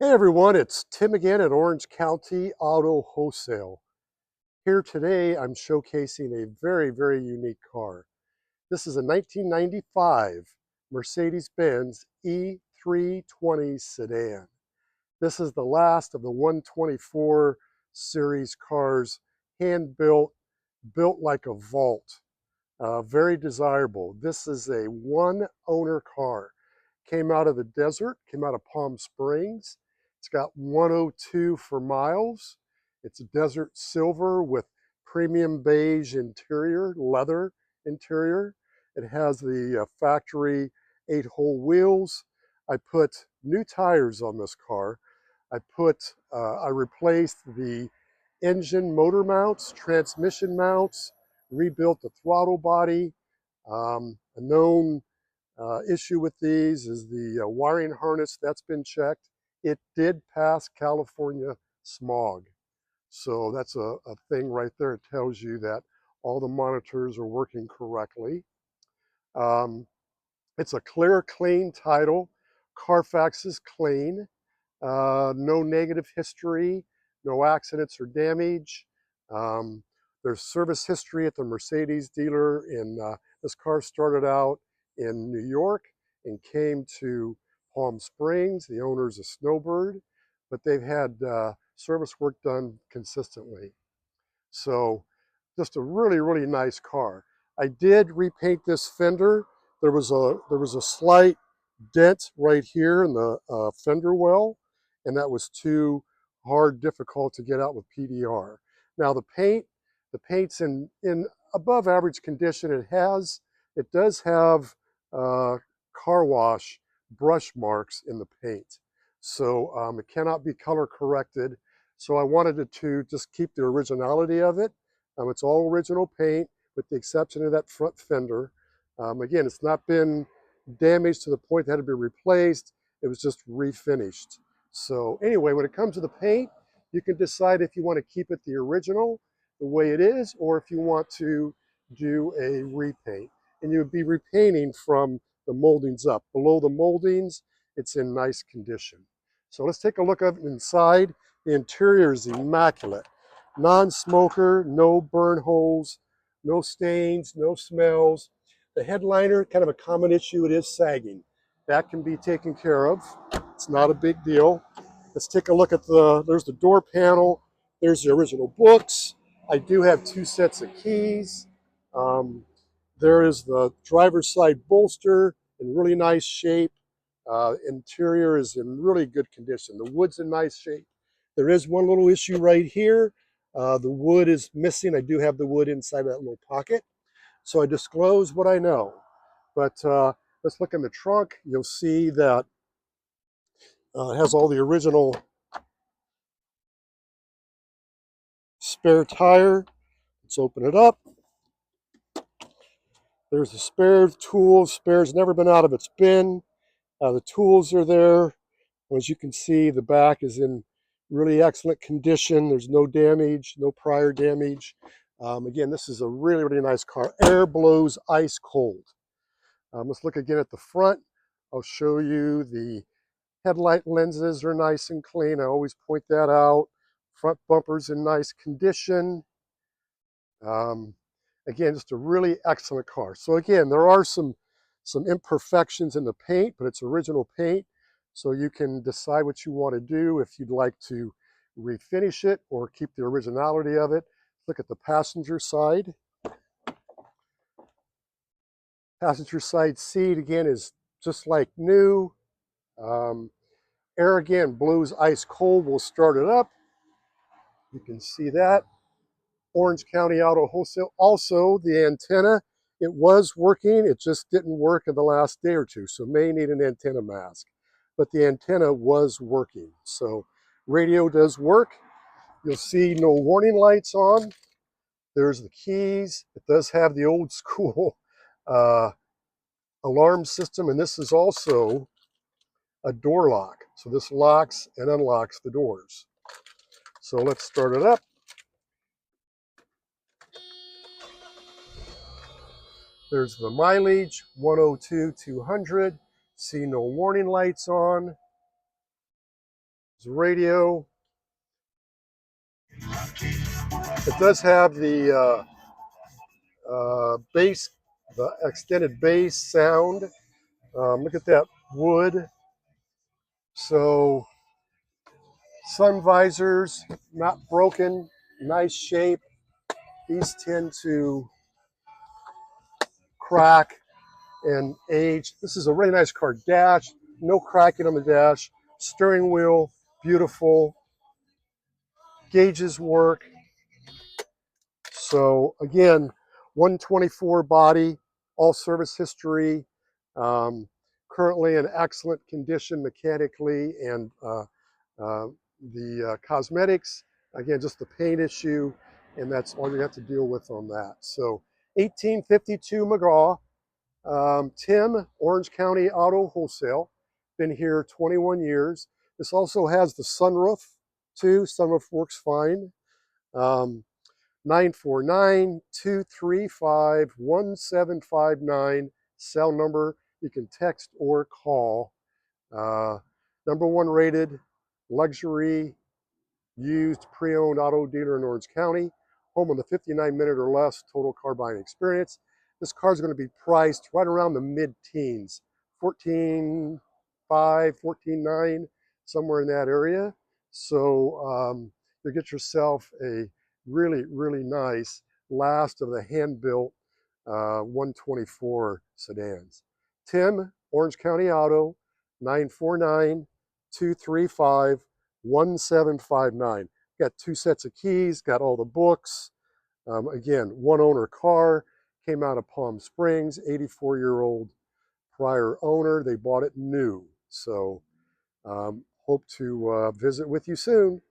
Hey everyone, it's Tim again at Orange County Auto Wholesale. Here today I'm showcasing a very unique car. This is a 1995 Mercedes-Benz E320 sedan. This is the last of the 124 series cars, hand-built, built like a vault. Very desirable. This is a one-owner car. Came out of the desert, came out of Palm Springs. It's got 102 for miles. It's a desert silver with premium beige interior, leather interior. It has the factory 8-hole wheels. I put new tires on this car. I replaced the engine motor mounts, transmission mounts, rebuilt the throttle body. A known issue with these is the wiring harness. That's been checked. It did pass California smog. So that's a thing right there. It tells you that all the monitors are working correctly. Um, it's a clear, clean title. Carfax is clean. No negative history, no accidents or damage. Um, there's service history at the Mercedes dealer. This car started out in New York and came to Palm Springs. The owner's a snowbird, but they've had service work done consistently. So just a really nice car. I did repaint this fender. There was a slight dent right here in the fender well, and that was too difficult to get out with PDR. Now the paint's in above average condition. It does have car wash brush marks in the paint, so it cannot be color corrected. So I wanted it to just keep the originality of it. It's all original paint with the exception of that front fender. Again, it's not been damaged to the point that had to be replaced. It was just refinished. So anyway, when it comes to the paint, you can decide if you want to keep it the original, the way it is, or if you want to do a repaint. And you would be repainting from the moldings up. Below the moldings, it's in nice condition. So let's take a look at inside. The interior is immaculate. Non-smoker, no burn holes, no stains, no smells. The headliner, kind of a common issue, it is sagging. That can be taken care of. It's not a big deal. Let's take a look at there's the door panel. There's the original books. I do have 2 sets of keys. There is the driver's side bolster in really nice shape. Interior is in really good condition. The wood's in nice shape. There is one little issue right here. The wood is missing. I do have the wood inside that little pocket. So I disclose what I know. But let's look in the trunk. You'll see that it has all the original spare tire. Let's open it up. There's the spare tools. Spare's never been out of its bin. The tools are there. As you can see, the back is in really excellent condition. There's no damage, no prior damage. Again, this is a really nice car. Air blows ice cold. Let's look again at the front. I'll show you the headlight lenses are nice and clean. I always point that out. Front bumper's in nice condition. Again, just a really excellent car. So again, there are some imperfections in the paint, but it's original paint. So you can decide what you want to do, if you'd like to refinish it or keep the originality of it. Look at the passenger side. Passenger side seat, again, is just like new. Air, again, blows ice cold. We'll start it up. You can see that. Orange County Auto Wholesale. Also, the antenna, it was working. It just didn't work in the last day or two, so may need an antenna mask. But the antenna was working. So radio does work. You'll see no warning lights on. There's the keys. It does have the old school alarm system, and this is also a door lock. So this locks and unlocks the doors. So let's start it up. There's the mileage, 102, 200. See no warning lights on. There's a radio. It does have the bass, the extended bass sound. Look at that wood. So sun visors, not broken, nice shape. These tend to crack and age. This is a really nice car. Dash, no cracking on the dash. Steering wheel, beautiful. Gauges work. So again, 124 body, all service history, currently in excellent condition mechanically, and the cosmetics, again, just the paint issue, and that's all you have to deal with on that. So 1852 McGraw, Tim, Orange County Auto Wholesale, been here 21 years. This also has the sunroof too. Sunroof works fine. 949-235-1759, cell number. You can text or call. #1 rated luxury used pre-owned auto dealer in Orange County. Home on the 59-minute or less total car buying experience. This car is going to be priced right around the mid-teens, 14.5, 14.9, somewhere in that area. So you'll get yourself a really, really nice last of the hand-built 124 sedans. Tim, Orange County Auto, 949-235-1759. Got 2 sets of keys, got all the books. Again, one owner car, came out of Palm Springs, 84-year-old prior owner. They bought it new. So hope to visit with you soon.